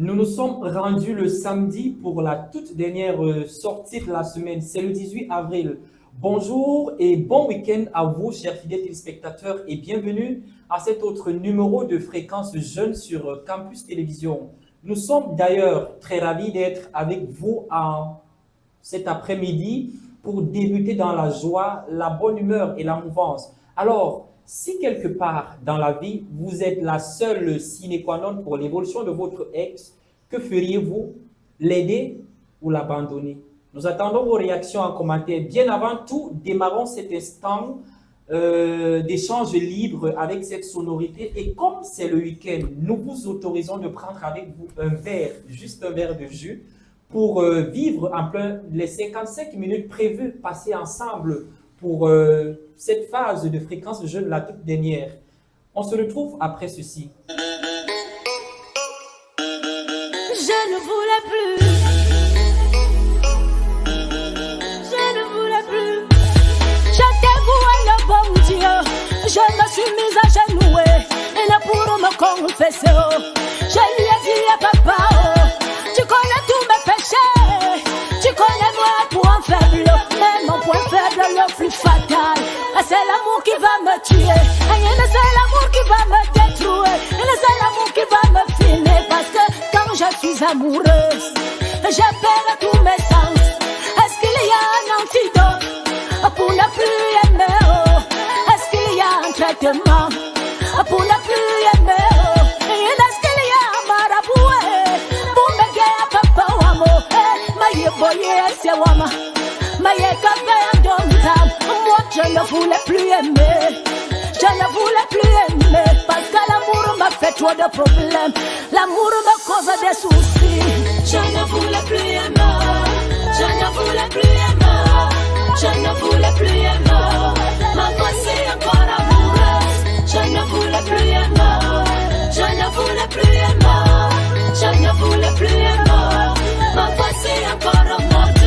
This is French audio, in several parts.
Nous nous sommes rendus le samedi pour la toute dernière sortie de la semaine. C'est le 18 avril. Bonjour et bon week-end à vous, chers fidèles téléspectateurs, et bienvenue à cet autre numéro de Fréquence Jeune sur Campus Télévision. Nous sommes d'ailleurs très ravis d'être avec vous cet après-midi pour débuter dans la joie, la bonne humeur et la mouvance. Alors, si quelque part dans la vie, vous êtes la seule sine qua non pour l'évolution de votre ex, que feriez-vous? L'aider ou l'abandonner? Nous attendons vos réactions en commentaire. Bien avant tout, démarrons cet instant d'échange libre avec cette sonorité. Et comme c'est le week-end, nous vous autorisons de prendre avec vous un verre, juste un verre de jus, pour vivre en plein les 55 minutes prévues, passer ensemble pour cette phase de Fréquence Jeune, la toute dernière. On se retrouve après ceci. Je ne voulais plus. Je ne voulais plus. J'étais voué le bon Dieu. Je me suis mise à genoux et là pour me confesser. Je lui ai dit à papa, tu connais tous mes péchés. Tu connais moi point faible, mais mon point faible le plus fatal. C'est l'amour qui va me tuer. C'est l'amour qui va me détruire. C'est l'amour qui va me finir. Parce que quand je suis amoureuse, je perds tous mes sens. Est-ce qu'il y a un antidote pour ne plus aimer? Est-ce qu'il y a un traitement pour ne plus aimer? Est-ce qu'il y a un marabout pour me guérir papa wamo? Maye boye c'est wama. Maye café en dom-tam. Moi je ne voulais plus aimer. Je ne voulais plus aimer. Parce que l'amour m'a fait trop de problèmes. L'amour me cause des soucis. Je ne voulais plus aimer. Je ne voulais plus aimer. Je ne voulais plus aimer. Ma voici encore amoureuse. Je ne voulais plus aimer. Je ne voulais plus aimer. Je ne voulais plus aimer. Ma voici encore mordue.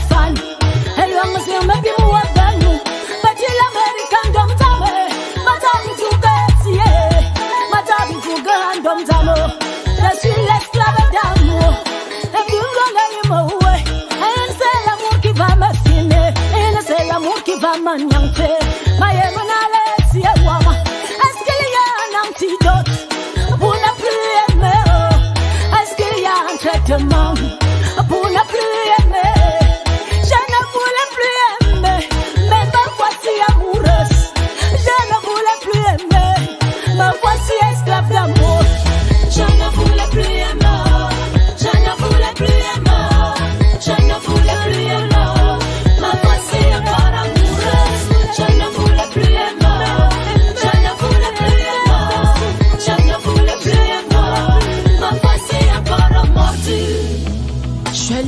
Fan, and you must maybe more than you, but you American dom tamo, Madame to get, yeah, Madame to go dom tamo, the sweetest love damo, and you don't let him away, and say la murkiva machine, and say la murkiva manyanke, my emanales, yeah, wama, Askelia and antidote, Puna plus Askelia and traitement, Puna plus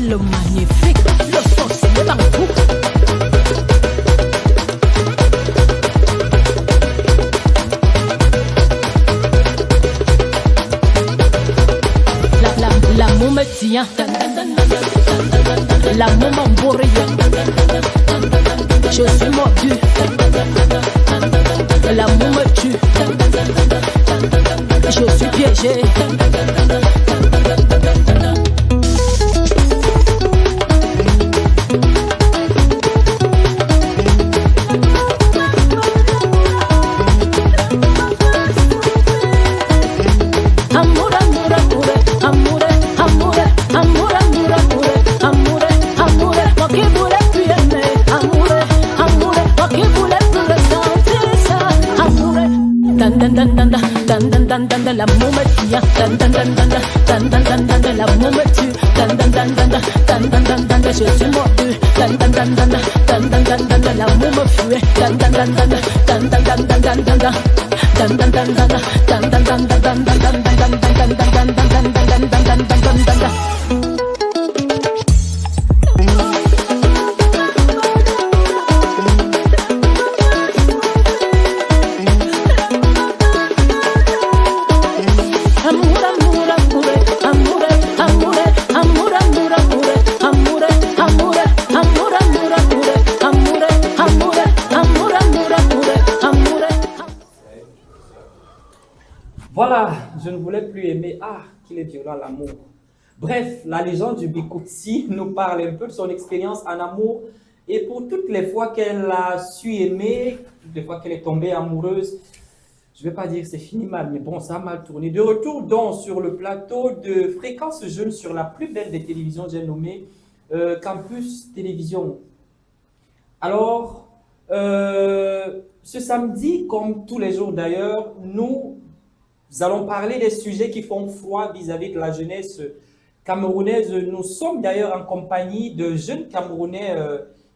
le magnifique, le force partout. L'amour me tient, l'amour m'embourrit. Je suis mordu, l'amour me tue. Je suis piégé. L'amour me tient, l'amour me tue, je suis mordu, l'amour me fuit, amore, amore, amore, amore. je ne voulais plus aimer. Ah, qu'il est violent l'amour. Bref, la légende du Bikutsi nous parle un peu de son expérience en amour et pour toutes les fois qu'elle a su aimer, toutes les fois qu'elle est tombée amoureuse, je ne vais pas dire que c'est fini mal, mais bon, ça a mal tourné. De retour donc sur le plateau de Fréquence Jeune sur la plus belle des télévisions, j'ai nommé Campus Télévision. Alors, ce samedi, comme tous les jours d'ailleurs, nous allons parler des sujets qui font froid vis-à-vis de la jeunesse camerounaise. Nous sommes d'ailleurs en compagnie de jeunes Camerounais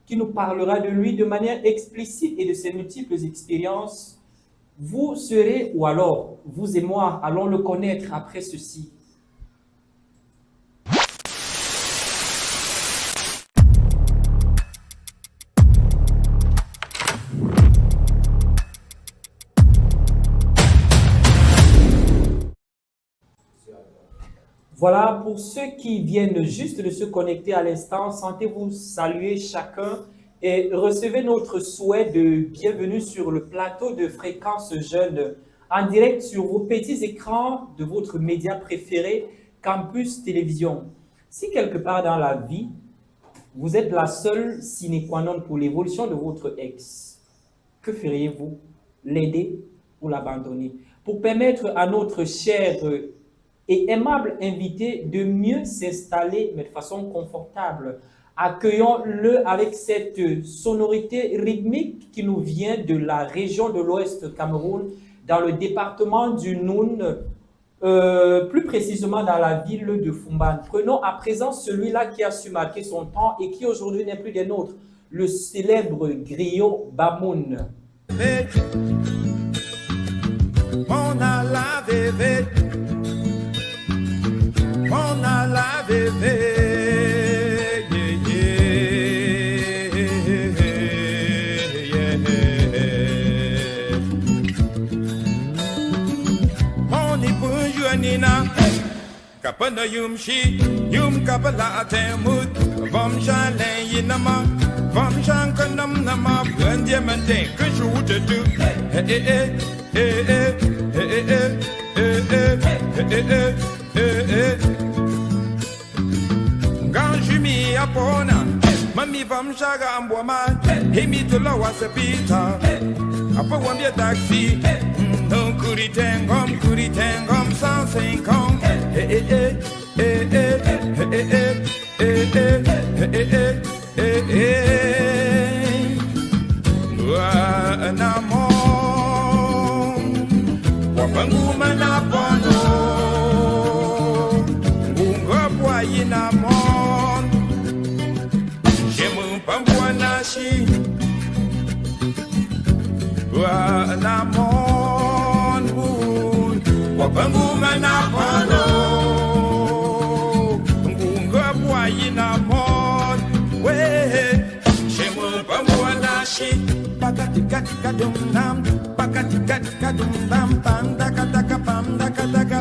qui nous parlera de lui de manière explicite et de ses multiples expériences. Vous serez, ou alors vous et moi, allons le connaître après ceci. Voilà, pour ceux qui viennent juste de se connecter à l'instant, sentez-vous saluer chacun et recevez notre souhait de bienvenue sur le plateau de Fréquence Jeune, en direct sur vos petits écrans de votre média préféré, Campus Télévision. Si quelque part dans la vie, vous êtes la seule sine qua non pour l'évolution de votre ex, que feriez-vous? L'aider ou l'abandonner? Pour permettre à notre cher et aimable invité de mieux s'installer, mais de façon confortable. Accueillons-le avec cette sonorité rythmique qui nous vient de la région de l'Ouest Cameroun, dans le département du Noun, plus précisément dans la ville de Fumban. Prenons à présent celui-là qui a su marquer son temps et qui aujourd'hui n'est plus des nôtres, le célèbre griot Bamoun. On a la bébé. On a la bébé, on est pour Joanina, Kapana Yumshi, Yum Kapala Temut, Vom Shalin Yinama, Vom Shankanam Nama, un diamante que je voudrais tout. Ganjumi apona, mami vam shaga ambwama, himi to la wasapita, apa wambia taxi, non kuritengom 150, Namon, wapangu manapono. Inamon, Jemu Pambuanashi, Namon, Wapangu Manapano, Bunga Inamon, Jemu Pambuanashi, Pakatika dum nam, Pakatika dum nam, Pandakataka Pandakataka.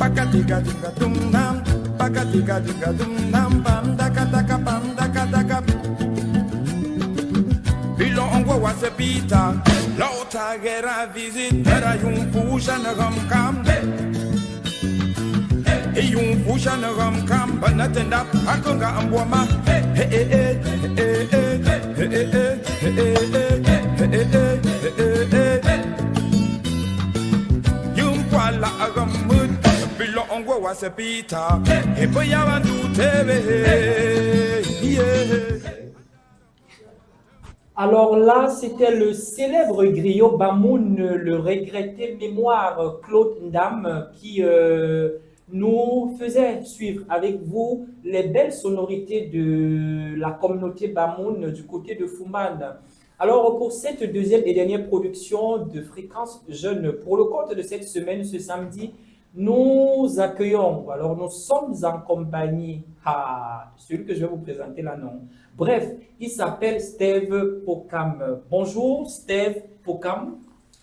Pakatiga dum nam, pakatiga dum nam, pandakataka pandakataka. Bilo ongwa wasepita, lauta gera visit, era yung pusha na kam. Yung pusha na kam, banatenda akonga ambwama. Yung kwala agamud. Alors là, c'était le célèbre griot Bamoun, le regretté mémoire Claude Ndam, qui nous faisait suivre avec vous les belles sonorités de la communauté Bamoun du côté de Fumban. Alors, pour cette deuxième et dernière production de Fréquence Jeune, pour le compte de cette semaine, ce samedi, nous accueillons, alors nous sommes en compagnie, celui que je vais vous présenter là, non. Bref, il s'appelle Steve Pokam. Bonjour Steve Pokam.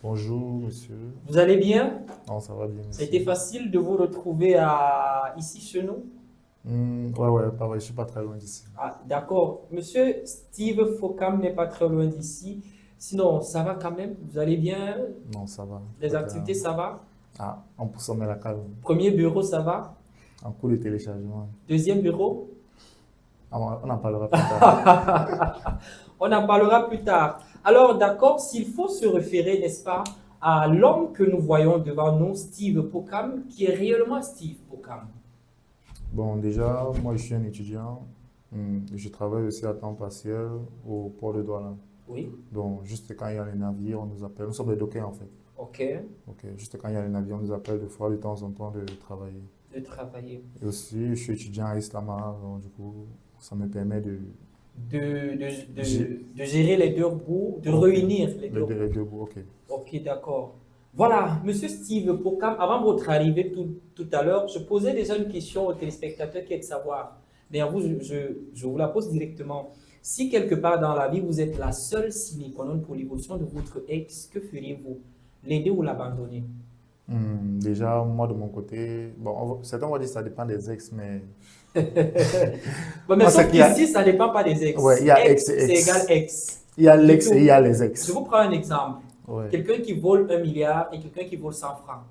Bonjour monsieur. Vous allez bien? Non, ça va bien. Ça a été facile de vous retrouver ici chez nous? Ouais, pareil, je ne suis pas très loin d'ici. D'accord. Monsieur Steve Pokam n'est pas très loin d'ici. Sinon, ça va quand même? Vous allez bien? Non, ça va. Les Peut-être, activités, ça va? Ah, on peut s'en mettre la calme. Premier bureau, ça va? En cours de téléchargement. Deuxième bureau? Ah, on en parlera plus tard. On en parlera plus tard. Alors, d'accord, s'il faut se référer, n'est-ce pas, à l'homme que nous voyons devant nous, Steve Pokam, qui est réellement Steve Pokam. Bon, déjà, moi, je suis un étudiant. Je travaille aussi à temps partiel au port de Douala. Oui, Donc, juste quand il y a les navires, on nous appelle. Nous sommes des dockers, en fait. ok, Ok, juste quand il y a les navires, on nous appelle de fois de temps en temps de travailler. de travailler. Et aussi, je suis étudiant à Islama, donc du coup, ça me permet De gérer les deux bouts, de réunir les deux bouts. les deux bouts. Ok. Ok, d'accord. Voilà, Monsieur Steve Pokam, avant votre arrivée tout à l'heure, je posais déjà une question aux téléspectateurs qui est de savoir, mais à vous, je vous la pose directement. Si quelque part dans la vie, vous êtes la seule sine qua non pour l'évolution de votre ex, que feriez-vous? L'aider ou l'abandonner? Déjà, moi, de mon côté, bon, certains vont dire que ça dépend des ex, mais Bon, mais Moi, sauf c'est qu'il y a- qu'ici, ça ne dépend pas des ex. ouais, il y a ex et C'est ex. égal ex. Il y a l'ex Du coup, et il y a les Je ex. vous prends un exemple. Ouais. Quelqu'un qui vole 1 milliard et quelqu'un qui vole 100 francs.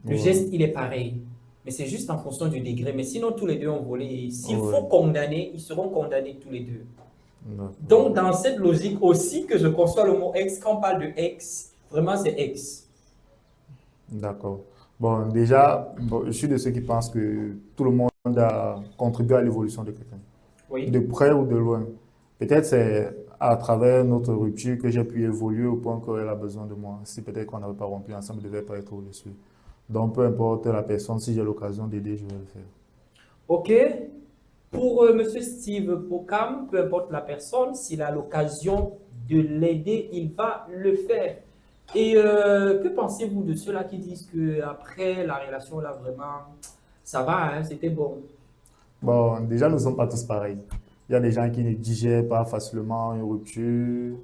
Le Ouais. geste, il est pareil. Mais c'est juste en fonction du degré. Mais sinon, tous les deux ont volé. Et s'il Ouais. faut condamner, ils seront condamnés tous les deux. D'accord. Donc, dans cette logique aussi que je conçois le mot ex, quand on parle de ex, vraiment c'est ex. D'accord. Bon, déjà, bon, je suis de ceux qui pensent que tout le monde a contribué à l'évolution de quelqu'un, Oui. de près ou de loin. Peut-être c'est à travers notre rupture que j'ai pu évoluer au point qu'elle a besoin de moi. Si peut-être qu'on n'avait pas rompu ensemble, je ne devait pas être au-dessus. Donc, peu importe la personne, si j'ai l'occasion d'aider, je vais le faire. OK. Pour Monsieur Steve Pokam, peu importe la personne, s'il a l'occasion de l'aider, il va le faire. Et que pensez-vous de ceux-là qui disent que après la relation là vraiment ça va, hein, c'était bon. Bon, déjà, nous ne sommes pas tous pareils. Il y a des gens qui ne digèrent pas facilement une rupture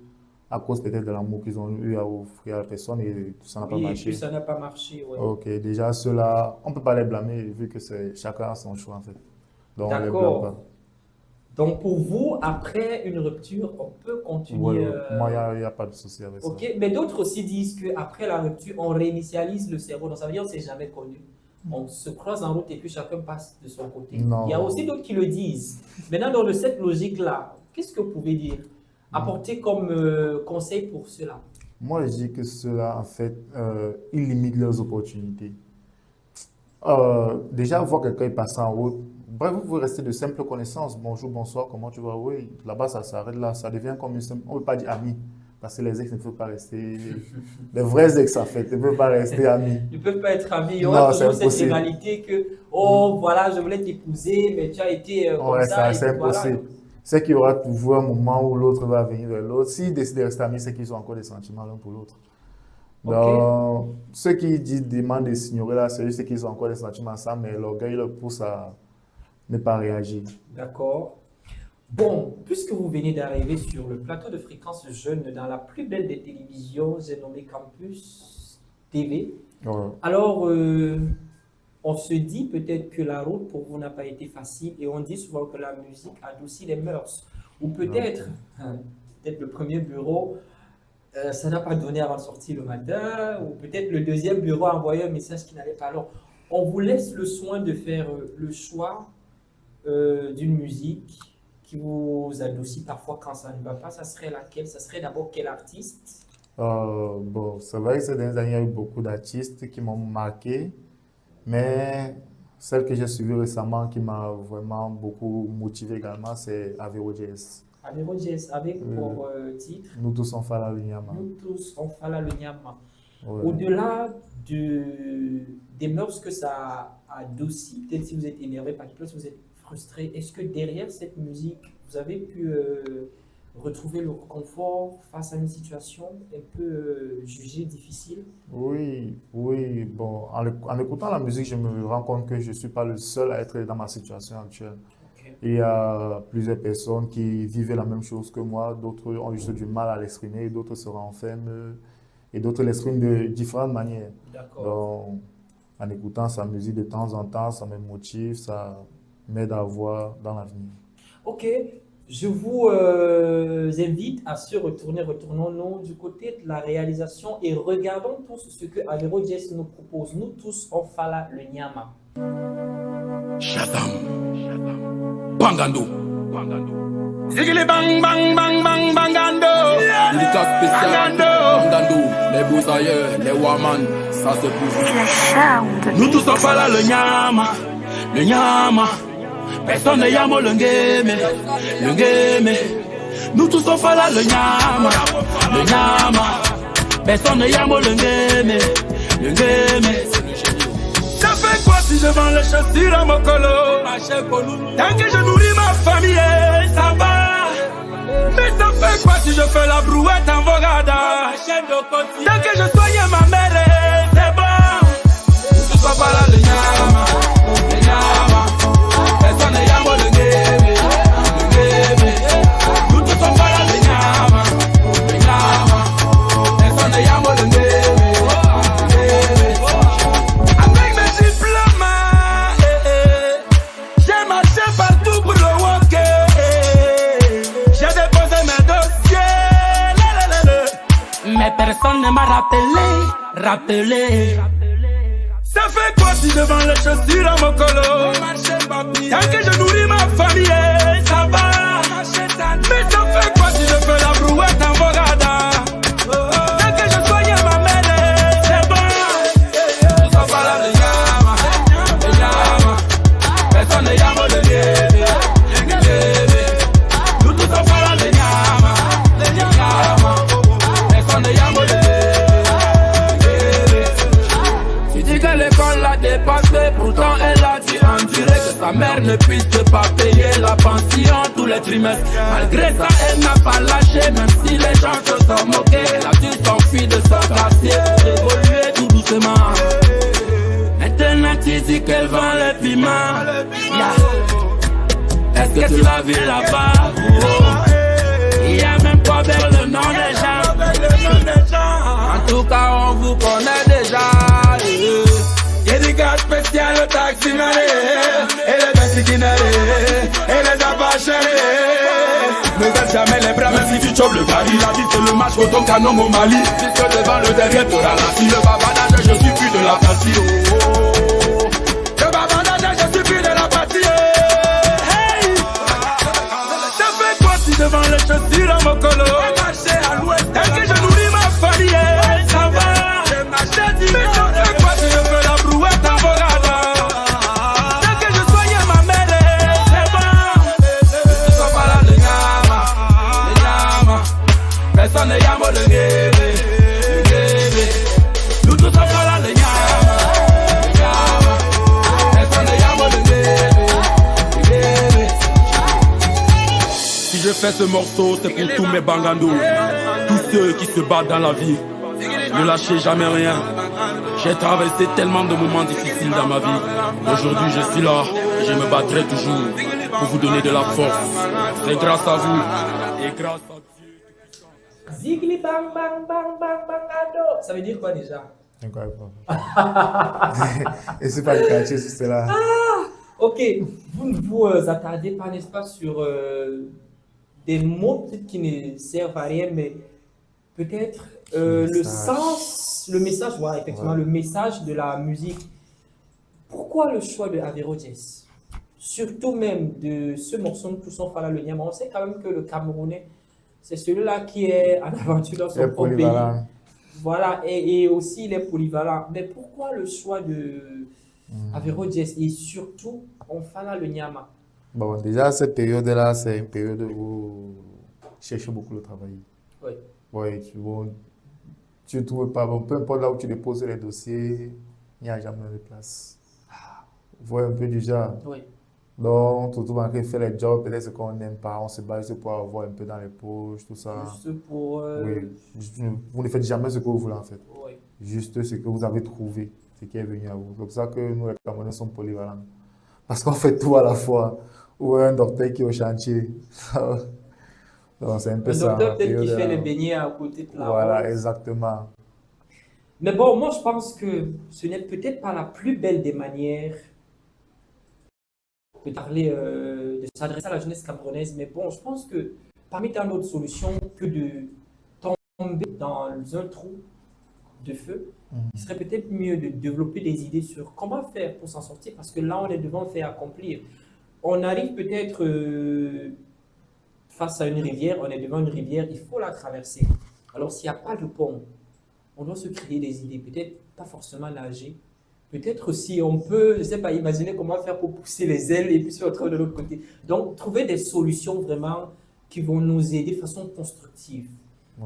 à cause peut-être de l'amour qu'ils ont eu à offrir à la personne et tout ça n'a pas Oui, et marché. puis ça n'a pas marché, ouais. Ok, déjà ceux-là, on ne peut pas les blâmer vu que c'est chacun a son choix en fait. Donc on ne les blâme D'accord. pas. Donc pour vous, après une rupture, on peut Ouais, continuer. moi, il n'y a pas de souci avec ça. Ok, mais d'autres aussi disent qu'après la rupture, on réinitialise le cerveau. Donc ça veut dire qu'on ne s'est jamais connu. On se croise en route et puis chacun passe de son côté. Non. Il y a aussi d'autres qui le disent. Maintenant, dans cette logique-là, qu'est-ce que vous pouvez dire? Apporter comme conseil pour cela? Moi, je dis que ceux-là, en fait, ils limitent leurs opportunités. Déjà, voir quelqu'un passer en route, bref, vous pouvez rester de simples connaissances. Bonjour, bonsoir, comment tu vas? Oui, là-bas, ça s'arrête là. Ça devient comme une simple. On ne peut pas dire amis, parce que les ex ne peuvent pas rester. Les vrais ex, en fait, ne peuvent pas rester amis. Ils ne peuvent pas être amis. Il y Non, aura c'est toujours cette impossible. rivalité que, oh, voilà, je voulais t'épouser, mais tu as été comme Ouais, ça. Et c'est puis voilà. impossible. C'est qu'il y aura toujours un moment où l'autre va venir vers l'autre. S'ils décident de rester amis, c'est qu'ils ont encore des sentiments l'un pour l'autre. Ok. Donc, ceux qui demandent de s'ignorer là, c'est juste qu'ils ont encore des sentiments ensemble, mais l'orgueil leur pousse à ne pas réagir. D'accord. Bon, puisque vous venez d'arriver sur le plateau de Fréquence Jeune dans la plus belle des télévisions, j'ai nommé Campus TV, Ouais. alors on se dit peut-être que la route pour vous n'a pas été facile et on dit souvent que la musique adoucit les mœurs. Ou peut-être, peut-être le premier bureau, ça n'a pas donné avant de sortir le matin, ou peut-être le deuxième bureau a envoyé un message qui n'allait pas. Alors, on vous laisse le soin de faire le choix d'une musique qui vous adoucit parfois quand ça ne va pas. Ça serait laquelle? Ça serait d'abord quel artiste? Bon, c'est vrai que ces dernières années, il y a eu beaucoup d'artistes qui m'ont marqué, mais celle que j'ai suivie récemment qui m'a vraiment beaucoup motivé également, c'est Avero JS. Avero JS avec pour titre Nous tous on fait la Lunyama. Nous tous on fala le nyama. Ouais. Au-delà des mœurs que ça adoucit, peut-être si vous êtes énervé par quelque chose, si vous êtes frustré, est-ce que derrière cette musique, vous avez pu retrouver le confort face à une situation un peu jugée difficile? Oui, oui, bon, en écoutant la musique, je me rends compte que je ne suis pas le seul à être dans ma situation actuelle. Ok. Il y a plusieurs personnes qui vivaient la même chose que moi, d'autres ont juste du mal à l'exprimer, d'autres se renferment et d'autres l'expriment de différentes manières. D'accord. Donc, en écoutant sa musique de temps en temps, ça me motive, ça m'aide à voir dans l'avenir. Ok, Je vous invite à retournons-nous du côté de la réalisation et regardons tous ce que Avero Jess nous propose. Nous tous, on fala le Nyama. Shazam. Bangando. Zigili bang bang bang bang bangando. Délicat spécial, Bangando, les beaux ailleurs, les Waman, ça c'est pour vous. Nous tous on fala le Nyama. Le Nyama. Personne ne yamo le game. Le game. Nous tous on fala le Nyama. Le Nyama. Personne ne yamo le game. Le game. Ça fait quoi si je vends les chaussures à mon colo? Tant que je nourris ma famille, ça va. Mais ça fait quoi si je fais la brouette en Vogada? Tant que je soigne ma mère, c'est bon. Tout ça pas là, le Nyama. Le Nyama. Personne ne yamo le game. Le game. Nous tous on pas là, le Nyama. Le Nyama. Personne ne yamo le game. Mais personne ne m'a rappelé. Ça fait quoi si je vends les chaussures à mon colo? Tant que je nourris ma famille, ça va. Mais ça fait quoi si je fais la brouette en Vogada? Tant que je soigne ma mère, c'est bon. Tout ça va là, le Nyama. Le Nyama. Personne ne yamo le game. Nous tous on va là, le Nyama. Le Nyama. Tu dis que l'école l'a dépassé, pourtant elle a dit en direct que sa mère ne puisse pas payer la pension tous les trimestres. Malgré ça, elle n'a pas lâché, même si les gens se sont moqués. Elle a dû s'enfuir de son quartier, évoluer tout doucement. Maintenant tu dis qu'elle vend les piments. Yeah. Est-ce que tu l'as vu là-bas? Il y a même pas vers le nom des gens. En tout cas, on vous connaît déjà. Dédicace spécial au taximan et les Mexicains et les Apachés. Ne baisse jamais les bras, même si tu chopes le gari. La vie, c'est le match au ton canon au Mali. Puisque devant le derrière, t'auras la scie. Le babadage, je suis plus de la partie. Le babadage, je suis plus de la partie. Hey! Ça fait quoi si devant les chaussures à mon colo? Tant que je nourris ma famille, ça va. Mais ça fait quoi si je fais la brouette en Vogada? Tant que je soigne ma mère, c'est bon. Tout ça va là, le Nyama. Le Nyama. Personne ne yamo le game. Le game. Nous tous ça va là, le Nyama. Le Nyama. Personne ne yamo le game. Le game. Si je fais ce morceau, c'est pour tous mes Bangando. Tous ceux qui se battent dans la vie, ne lâchez jamais rien. J'ai traversé tellement de moments difficiles dans ma vie. Aujourd'hui, je suis là et je me battrai toujours pour vous donner de la force. C'est grâce à vous et grâce à Dieu. Zigli bang bang bang bang bangado. Ça veut dire quoi déjà? Incroyable. Et c'est pas le catcher, c'est là. Ok, vous ne vous attardez pas, n'est-ce pas, sur des mots peut-être qui ne servent à rien, mais peut-être le sens, le message, voilà, effectivement, le message de la musique. Pourquoi le choix de Avero Jess? Surtout même de ce morceau de Toussaint Fala le Nyama. On sait quand même que le Camerounais, c'est celui-là qui est en aventure dans son propre pays. Voilà, et aussi il est polyvalent. Mais pourquoi le choix de Avero Jess et surtout on Fala le Nyama? Bon, déjà, cette période-là, c'est une période où je cherche beaucoup le travail. Oui. Oui, tu ne trouves pas, bon, peu importe là où tu déposes les dossiers, il n'y a jamais de place. Vous voyez un peu du genre. Oui. Donc, tout le monde qui fait les jobs, peut-être ce qu'on n'aime pas, on se bat juste pour avoir un peu dans les poches, tout ça. Juste pour. Oui, vous ne faites jamais ce que vous voulez en fait. Oui. Juste ce que vous avez trouvé, ce qui est venu à vous. C'est pour ça que nous, les Camerounais, sommes polyvalents. Parce qu'on fait tout à la fois. Ou un docteur qui est au chantier. Donc, c'est un peu ça. Un docteur peut-être qui fait les beignets à côté de la Voilà, rose. exactement. Mais bon, moi je pense que ce n'est peut-être pas la plus belle des manières de parler, de s'adresser à la jeunesse camerounaise. Mais bon, je pense que parmi tant d'autres solutions que de tomber dans un trou de feu, il serait peut-être mieux de développer des idées sur comment faire pour s'en sortir, parce que là, on est devant le fait accomplir. On arrive peut-être face à une rivière, on est devant une rivière, il faut la traverser. Alors, s'il n'y a pas de pont, on doit se créer des idées, peut-être pas forcément nager. Peut-être aussi, on peut, je ne sais pas, imaginer comment faire pour pousser les ailes et puis se retrouver de l'autre côté. Donc, trouver des solutions vraiment qui vont nous aider de façon constructive.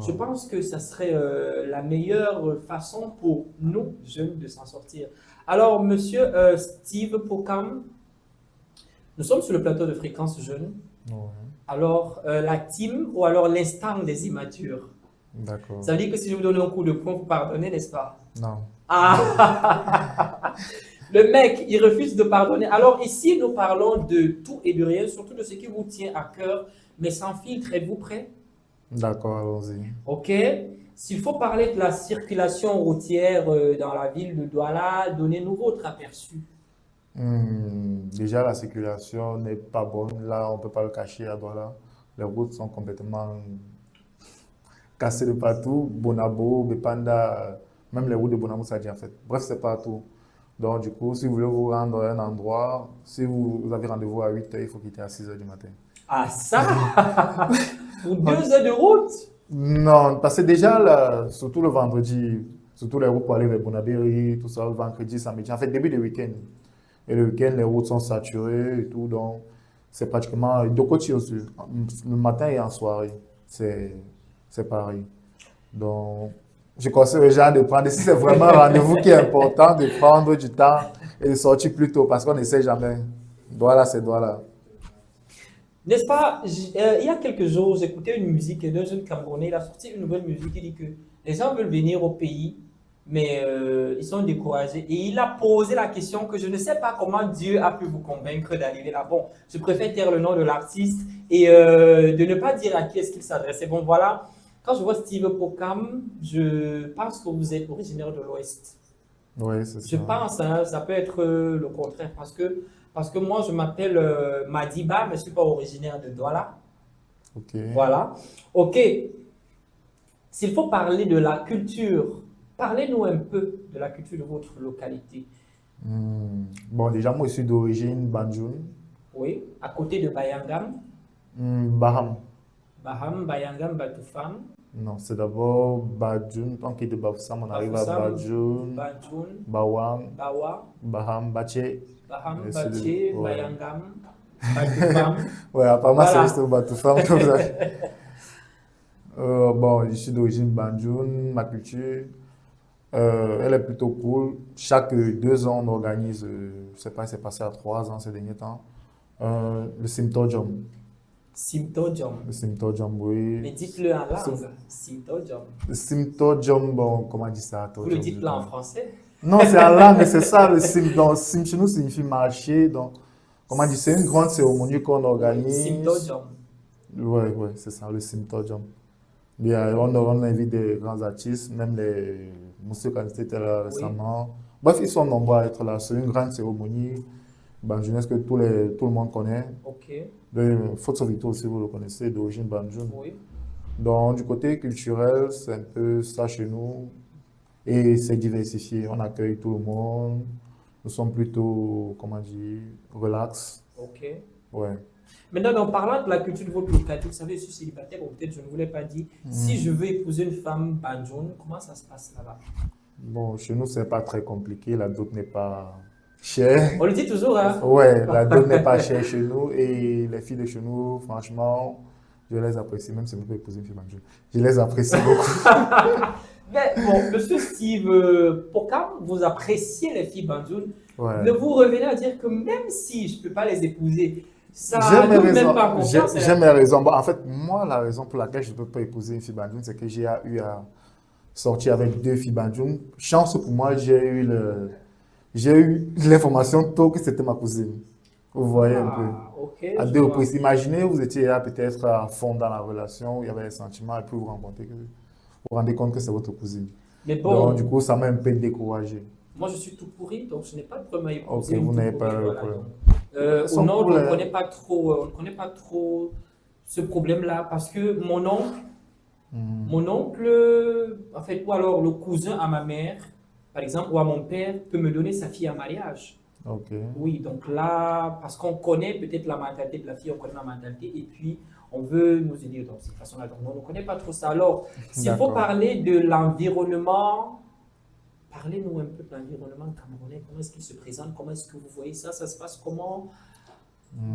Je pense que ça serait la meilleure façon pour nous, jeunes, de s'en sortir. Alors, monsieur Steve Pokam, nous sommes sur le plateau de Fréquence Jeune. Ouais. Alors, la team ou alors l'instant des immatures. D'accord. Ça veut dire que si je vous donne un coup de poing, vous pardonnez, n'est-ce pas? Non. Ah. Le mec, il refuse de pardonner. Alors ici, nous parlons de tout et de rien, surtout de ce qui vous tient à cœur, mais sans filtre. Êtes-vous prêt? D'accord, allons-y. Ok. S'il faut parler de la circulation routière dans la ville de Douala, donnez-nous votre aperçu. Déjà, la circulation n'est pas bonne. Là, on ne peut pas le cacher à Douala. Les routes sont complètement cassées de partout. Bonabo, Bepanda, même les routes de Bonabo, ça a déjà fait. Bref, c'est partout. Donc, du coup, si vous voulez vous rendre à un endroit, si vous avez rendez-vous à 8 h, il faut quitter à 6 h du matin. Ah ça? Pour 2 heures de route? Non, parce que déjà, là, surtout le vendredi, surtout les routes pour aller vers Bonabéry, tout ça, le vendredi, samedi, en fait, début de week-end. Et le week-end, les routes sont saturées et tout, donc c'est pratiquement deux côtés aussi. Le matin et en soirée, c'est pareil. Donc, je conseille aux gens de prendre, si c'est vraiment un rendez-vous qui est important, de prendre du temps et de sortir plus tôt, parce qu'on ne sait jamais. Voilà, c'est voilà. N'est-ce pas? Il y a quelques jours, j'écoutais une musique d'un jeune Camerounais. Il a sorti une nouvelle musique. Il dit que les gens veulent venir au pays, mais ils sont découragés. Et il a posé la question que je ne sais pas comment Dieu a pu vous convaincre d'arriver là. Bon, je préfère taire le nom de l'artiste et de ne pas dire à qui est-ce qu'il s'adressait. Bon, voilà. Quand je vois Steve Pokam, je pense que vous êtes originaire de l'Ouest. Oui, c'est ça. Je pense, hein, ça peut être le contraire, parce que moi, je m'appelle Madiba, mais je ne suis pas originaire de Douala. Ok. Voilà. Ok. S'il faut parler de la culture, parlez-nous un peu de la culture de votre localité. Bon, déjà, moi, je suis d'origine Banjoun. Oui, à côté de Bayangam. Baham. Baham, Bayangam, Batoufam. Non, c'est d'abord Badjoun. On quitte de Bafoussam, on arrive à Bafoussam, Badjoun, Banjoun, Bawam, Bawa, Baham, Baché. Baham, Et Baché, ouais. Bayangam, Batoufam. Ouais, apparemment, Voilà. c'est juste au Batoufam. Comme ça. Bon, je suis d'origine Banjoun. Ma culture, elle est plutôt cool. Chaque 2 ans, on organise, je ne sais pas, c'est passé à 3 ans ces derniers temps, le Simtojom. Simtojom. Le Simtojom, oui. Mais dites-le en langue. Simtojom. Le Simtojom, bon, comment on dit ça? Vous le dites là en français? Non, c'est en langue, mais c'est ça, le sim. Donc, sim chez nous signifie marcher. Donc, comment on dit, c'est une grande cérémonie qu'on organise. Simtojom. Ouais, c'est ça, le Simtojom. Bien, on invite des grands artistes, même les Monsieur Kanité était là récemment. Bref, ils sont nombreux à être là. C'est une grande cérémonie. Banjounès que tout le monde connaît. Ok. Foto Victor aussi, vous le connaissez, d'origine Banjoun. Oui. Donc, du côté culturel, c'est un peu ça chez nous. Et c'est diversifié. On accueille tout le monde. Nous sommes plutôt, comment dire, relax. Ok. Ouais. Maintenant, en parlant de la culture de votre localité, vous savez, je suis célibataire, ou peut-être je ne vous l'ai pas dit. Si je veux épouser une femme banjoune, comment ça se passe là-bas? Bon, chez nous, c'est pas très compliqué. La dot n'est pas chère. On le dit toujours, hein? Ouais, la dot n'est pas chère chez nous. Et les filles de chez nous, franchement, je les apprécie. Même si je peux épouser une fille banjoune, je les apprécie beaucoup. Mais bon, monsieur Steve Pokam, vous appréciez les filles banjoune, Ouais. mais vous revenez à dire que même si je ne peux pas les épouser, ça J'ai mes ne même raisons. pas confiance. J'ai mes raisons. Bon, en fait, moi, la raison pour laquelle je ne peux pas épouser une fille banjoune, c'est que j'ai eu à sortir avec 2 filles banjoune. Chance pour moi, j'ai eu l'information tôt que c'était ma cousine. Vous voyez un peu. Ok. À je 2 vois. reprises. Imaginez, vous étiez là peut-être à fond dans la relation, où il y avait des sentiments, et puis vous vous rendez compte que c'est votre cousine. Mais bon, Donc, du coup, ça m'a un peu découragé. moi je suis tout pourri, donc je n'ai pas de problème à Ok, épouser. vous une n'avez tout pas pourrie, le voilà, problème. donc, Au Son nord, on problème. ne connaît pas trop, on ne connaît pas trop ce problème-là parce que mon oncle, en fait, ou alors le cousin à ma mère, par exemple, ou à mon père, peut me donner sa fille en mariage. Ok. Oui, donc là, parce qu'on connaît peut-être la mentalité de la fille, on connaît la mentalité, et puis on veut nous aider dans cette façon-là. Donc, on ne connaît pas trop ça. Alors, s'il faut D'accord. parler de l'environnement, parlez-nous un peu de l'environnement camerounais. Comment est-ce qu'il se présente? Comment est-ce que vous voyez ça? Ça se passe comment?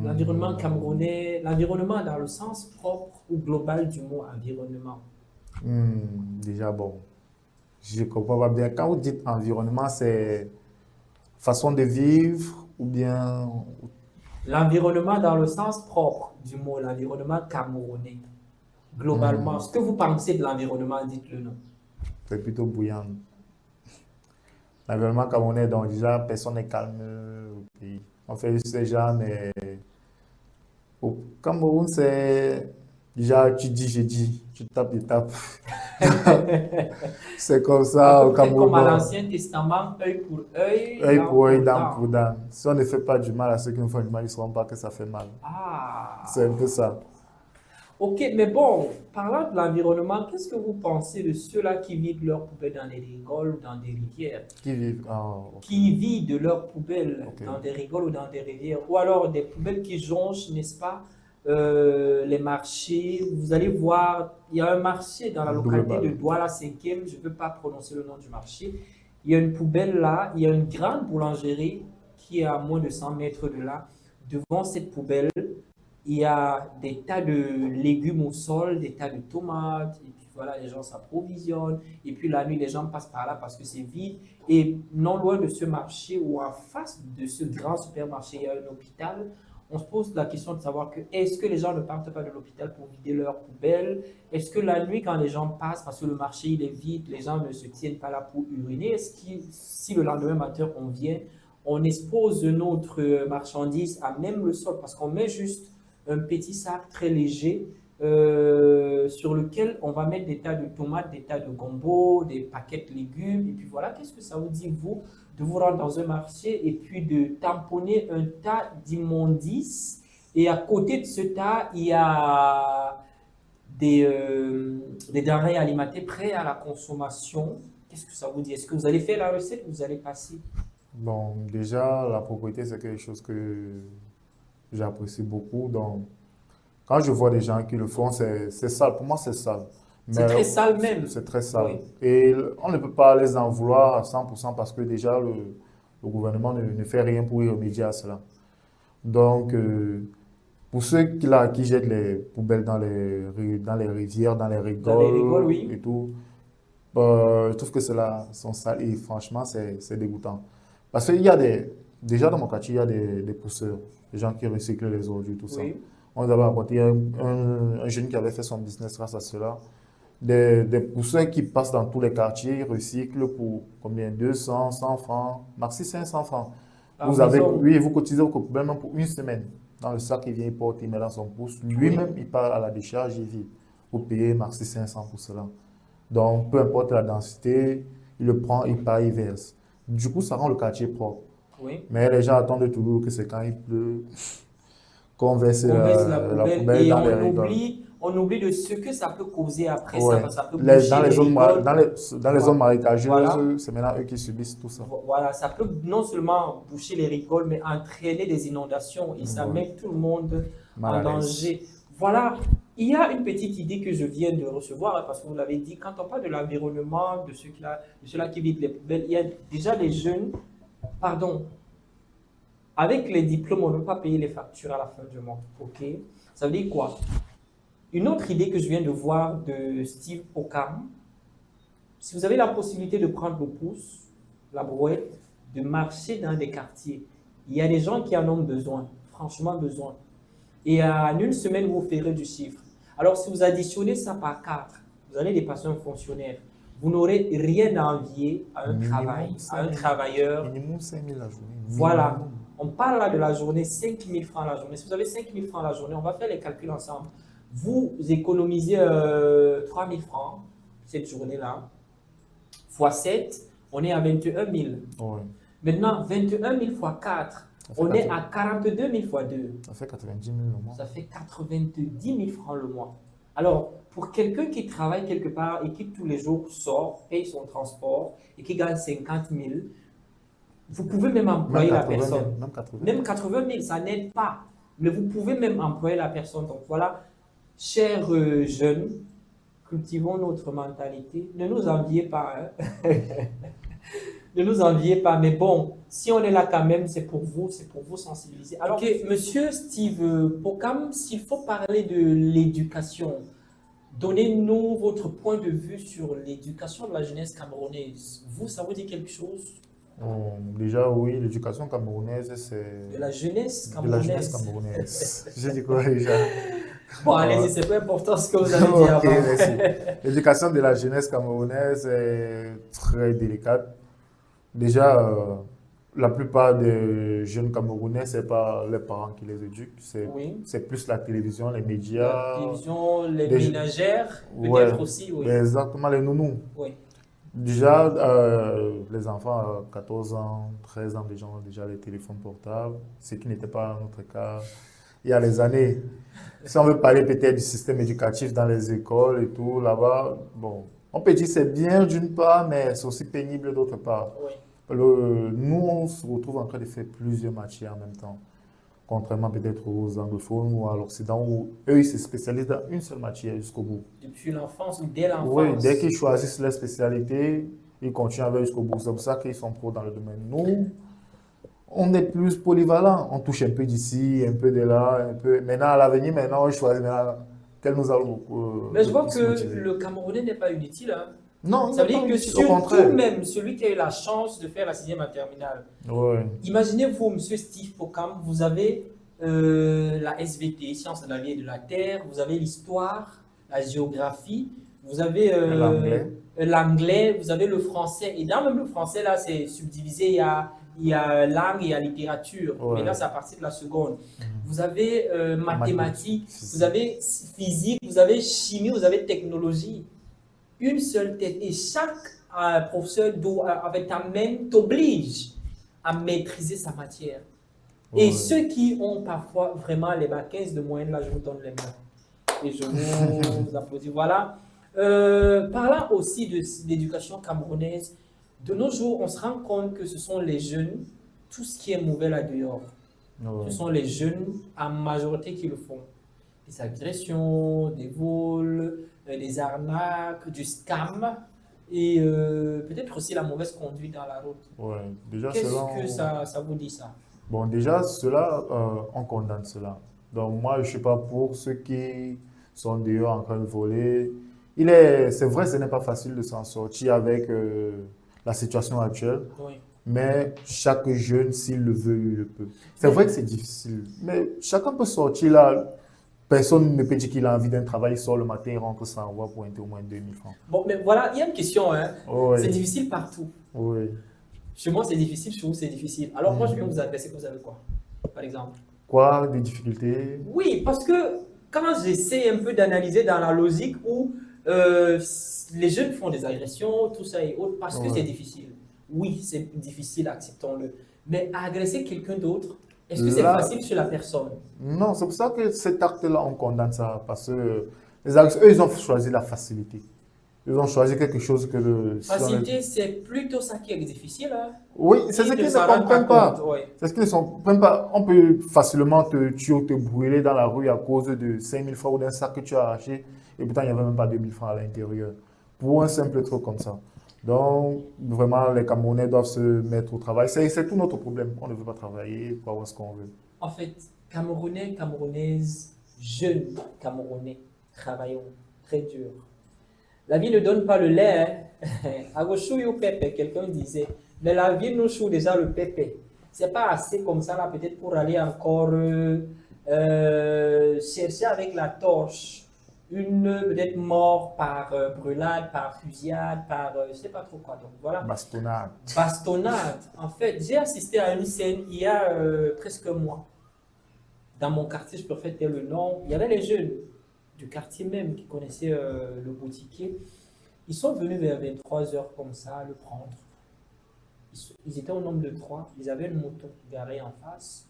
L'environnement camerounais, l'environnement dans le sens propre ou global du mot environnement. Déjà, bon, je comprends pas bien. Quand vous dites environnement, c'est façon de vivre ou bien L'environnement dans le sens propre du mot, l'environnement camerounais. Globalement, ce que vous pensez de l'environnement, dites-le nous. c'est plutôt bouillant. L'environnement camerounais, donc déjà, personne n'est calme au pays. On fait juste les gens, mais au Cameroun, c'est déjà, tu dis, je dis, tu tapes, je tape. C'est comme À ça peu au près Cameroun. comme à Donc, l'Ancien Testament, œil pour œil, œil dent pour œil, pour dent dent. pour dent. Si on ne fait pas du mal à ceux qui nous font du mal, ils ne sauront pas que ça fait mal. Ah, C'est un peu ça. ok, mais bon, parlant de l'environnement, qu'est-ce que vous pensez de ceux-là qui vident leurs poubelles dans des rigoles ou dans des rivières? Qui vivent. Ok. Qui vident leurs poubelles Ok. dans des rigoles ou dans des rivières? Ou alors des poubelles qui jonchent, n'est-ce pas, les marchés. Vous allez voir, il y a un marché dans la localité de Douala 5e, je ne peux pas prononcer le nom du marché. Il y a une poubelle là, il y a une grande boulangerie qui est à moins de 100 mètres de là. Devant cette poubelle, il y a des tas de légumes au sol, des tas de tomates, et puis voilà, les gens s'approvisionnent. Et puis la nuit, les gens passent par là parce que c'est vide. Et non loin de ce marché ou en face de ce grand supermarché, il y a un hôpital. On se pose la question de savoir que est-ce que les gens ne partent pas de l'hôpital pour vider leurs poubelles? Est-ce que la nuit, quand les gens passent, parce que le marché il est vide, les gens ne se tiennent pas là pour uriner? Est-ce que si le lendemain matin on vient, on expose notre marchandise à même le sol parce qu'on met juste un petit sac très léger sur lequel on va mettre des tas de tomates, des tas de gombo, des paquets de légumes. Et puis voilà, qu'est-ce que ça vous dit, vous, de vous rendre dans un marché et puis de tamponner un tas d'immondices? Et à côté de ce tas, il y a des denrées alimentées prêtes à la consommation. Qu'est-ce que ça vous dit? Est-ce que vous allez faire la recette ou vous allez passer? Bon, déjà, la propriété, c'est quelque chose que j'apprécie beaucoup. Donc, quand je vois des gens qui le font, c'est sale. Pour moi, c'est sale. C'est très sale même. C'est très sale. Oui. Et on ne peut pas les en vouloir à 100% parce que déjà, le gouvernement ne fait rien pour y remédier à cela. Donc, pour ceux qui jettent les poubelles dans les rivières, dans les rigoles Oui. et tout, je trouve que ceux-là sont sales et franchement, c'est dégoûtant. Parce qu'il y a déjà dans mon quartier, il y a des pousseurs, des gens qui recyclent les ordures, tout ça. Oui. On nous avait apporté un jeune qui avait fait son business grâce à cela. Des pousseurs qui passent dans tous les quartiers, ils recyclent pour combien? 200, 100 francs, maxi 500 francs. Vous cotisez au poubelle même pour une semaine. Dans le sac, il vient, il porte, il met dans son pouce. Lui-même, il part à la décharge, il vit. Vous payez maxi 500 pour cela. Donc, peu importe la densité, il le prend, il part, il verse. Du coup, ça rend le quartier propre. Oui. Mais les gens attendent toujours que c'est quand il pleut qu'on verse On baisse la la poubelle poubelle et dans les rigoles. on oublie de ce que ça peut causer après Ouais. ça peut Dans boucher les les zones, rigoles. dans les zones marécageuses, Voilà. c'est maintenant eux qui subissent tout ça. Voilà, ça peut non seulement boucher les rigoles, mais entraîner des inondations et ça Ouais. met tout le monde Mal en à l'aise. danger. Voilà, il y a une petite idée que je viens de recevoir, hein, parce que vous l'avez dit, quand on parle de l'environnement, de ceux-là qui vident les poubelles, il y a déjà les jeunes, pardon, avec les diplômes, on ne peut pas payer les factures à la fin du mois. Ok? Ça veut dire quoi? Une autre idée que je viens de voir de Steve Okam, si vous avez la possibilité de prendre le pouce, la brouette, de marcher dans des quartiers, il y a des gens qui en ont besoin, franchement besoin. Et en une semaine, vous ferez du chiffre. Alors, si vous additionnez ça par 4, vous allez dépasser un fonctionnaire. Vous n'aurez rien à envier à un travail, à un travailleur. Minimum 5 000 la journée. Voilà. Minimum. On parle là de la journée, 5 000 francs la journée. Si vous avez 5 000 francs la journée, on va faire les calculs ensemble. Vous économisez 3 000 francs cette journée-là, fois 7, on est à 21 000. Ouais. Maintenant, 21 000 fois 4, fait On est 80 à 42 000 fois 2. Ça fait 90 000 le mois. Ça fait 90 000 francs le mois. Alors, pour quelqu'un qui travaille quelque part et qui tous les jours sort, paye son transport et qui gagne 50 000, vous pouvez même employer la 80 000, personne. même 80 000. Même 80 000, ça n'aide pas. Mais vous pouvez même employer la personne. Donc voilà, chers jeunes, cultivons notre mentalité. Ne nous enviez pas. Hein. Ne nous enviez pas. Mais bon, si on est là quand même, c'est pour vous sensibiliser. Alors, monsieur Steve Pokam, s'il faut parler de l'éducation, donnez-nous votre point de vue sur l'éducation de la jeunesse camerounaise. Vous, ça vous dit quelque chose? Déjà, oui, l'éducation camerounaise, c'est... De la jeunesse De camerounaise. la jeunesse camerounaise. J'ai dit quoi déjà? Bon, allez-y, c'est pas important ce que vous avez dit Ok, avant. merci. L'éducation de la jeunesse camerounaise est très délicate. Déjà, la plupart des jeunes Camerounais, ce n'est pas les parents qui les éduquent, Oui. c'est plus la télévision, les La médias. télévision, les des- ménagères, peut-être Ouais, aussi, oui. exactement, les nounous. Oui. Déjà, les enfants à 14 ans, 13 ans, déjà ont déjà les téléphones portables, ce qui n'était pas notre cas il y a les années. Si on veut parler peut-être du système éducatif dans les écoles et tout, là-bas, bon, on peut dire que c'est bien d'une part, mais c'est aussi pénible d'autre part. Oui. Nous, on se retrouve en train de faire plusieurs matières en même temps, contrairement peut-être aux anglophones ou à l'Occident, où eux, ils se spécialisent dans une seule matière jusqu'au bout. Depuis l'enfance ou dès l'enfance. Oui, dès qu'ils choisissent leur spécialité, ils continuent avec jusqu'au bout. C'est pour ça qu'ils sont pros dans le domaine. Nous, on est plus polyvalent. On touche un peu d'ici, un peu de là, un peu. Maintenant, à l'avenir, maintenant, on choisit maintenant quel nous allons. Mais je vois plus que motiver. le Camerounais n'est pas inutile. Hein. Non, Ça veut dire non, que au surtout contraire. même celui qui a eu la chance de faire la 6e en terminale, Ouais. imaginez-vous, monsieur Steve Pokam, vous avez la SVT, Sciences de la vie et de la terre, vous avez l'histoire, la géographie, vous avez l'anglais, vous avez le français. Et là, même le français, là, c'est subdivisé. Il y a langue et il y a littérature. Ouais. Mais là, c'est à partir de la seconde. Vous avez mathématiques, vous avez physique, vous avez chimie, vous avez technologie. Une seule tête. Et chaque professeur avec ta main t'oblige à maîtriser sa matière. Et Ouais. ceux qui ont parfois vraiment les bacs 15 de moyenne, là, je vous donne les mains. Et je vous applaudis. Voilà. Parlant aussi de l'éducation camerounaise, de nos jours, on se rend compte que ce sont les jeunes, tout ce qui est mauvais là dehors. Ouais. Ce sont les jeunes en majorité qui le font. Des agressions, des vols, des arnaques, du scam et peut-être aussi la mauvaise conduite dans la route. Ouais. Déjà, Qu'est-ce selon... que ça vous dit ça? Bon, déjà, cela, on condamne cela. Donc, moi, je ne suis pas pour ceux qui sont dehors en train de voler. C'est vrai, ce n'est pas facile de s'en sortir avec la situation actuelle, Oui. mais chaque jeune, s'il le veut, il le peut. C'est vrai que c'est difficile, mais chacun peut sortir là. Personne ne peut dire qu'il a envie d'un travail, il sort le matin, il rentre sans avoir pointé au moins 2000 francs. Bon, mais voilà, il y a une question. Hein. Oui, C'est difficile partout. oui. Chez moi, c'est difficile, chez vous, c'est difficile. Alors, moi, je viens vous adresser, vous avez quoi, par exemple? Quoi, des difficultés? Oui, parce que quand j'essaie un peu d'analyser dans la logique où les jeunes font des agressions, tout ça et autres, parce que Ouais. c'est difficile. Oui, c'est difficile, acceptons-le. Mais agresser quelqu'un d'autre, est-ce que c'est Là- facile sur la personne? Non, c'est pour ça que cet acte-là, on condamne ça, parce que eux, ils ont choisi la facilité. Ils ont choisi quelque chose que le... Facilité, c'est plutôt ça qui est difficile. Hein? Oui, c'est ce Ils qu'ils ne s'en rendent comprennent pas. compte, oui. C'est ce qu'ils ne comprennent pas. On peut facilement te tuer ou te brûler dans la rue à cause de 5000 francs ou d'un sac que tu as arraché, et pourtant, il n'y avait même pas 2000 francs à l'intérieur. Pour un simple truc comme ça. Donc, vraiment, les Camerounais doivent se mettre au travail. C'est tout notre problème. On ne veut pas travailler pour avoir ce qu'on veut. En fait, Camerounais, Camerounaises, jeunes Camerounais, travaillons très dur. La vie ne donne pas le lait. À gauche, au pépé, quelqu'un disait, mais la vie nous choue déjà le pépé. C'est pas assez comme ça, là, peut-être pour aller encore chercher avec la torche une peut-être mort par brûlade, par fusillade, par je sais pas trop quoi. Donc voilà. Bastonnade. Bastonnade. En fait, j'ai assisté à une scène il y a presque un mois. Dans mon quartier, je peux faire le nom. Il y avait les jeunes du quartier même qui connaissaient le boutiquier. Ils sont venus vers 23 h comme ça, le prendre. Ils étaient au nombre de 3. Ils avaient une moto garée en face.